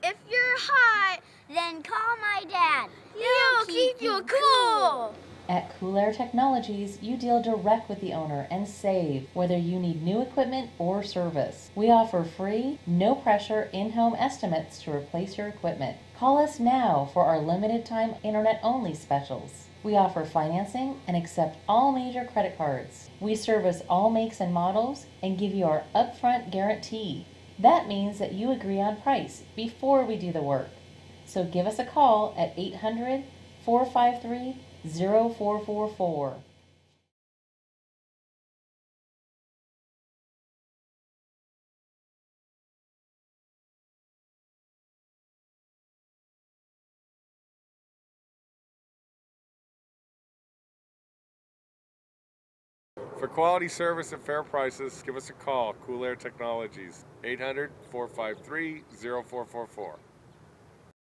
If you're hot, then call my dad. He'll keep you cool. At Cool Air Technologies, you deal direct with the owner and save, whether you need new equipment or service. We offer free, no-pressure in-home estimates to replace your equipment. Call us now for our limited-time internet-only specials. We offer financing and accept all major credit cards. We service all makes and models and give you our upfront guarantee. That means that you agree on price before we do the work. So give us a call at 800-453-0444. For quality service at fair prices, give us a call. Cool Air Technologies, 800-453-0444.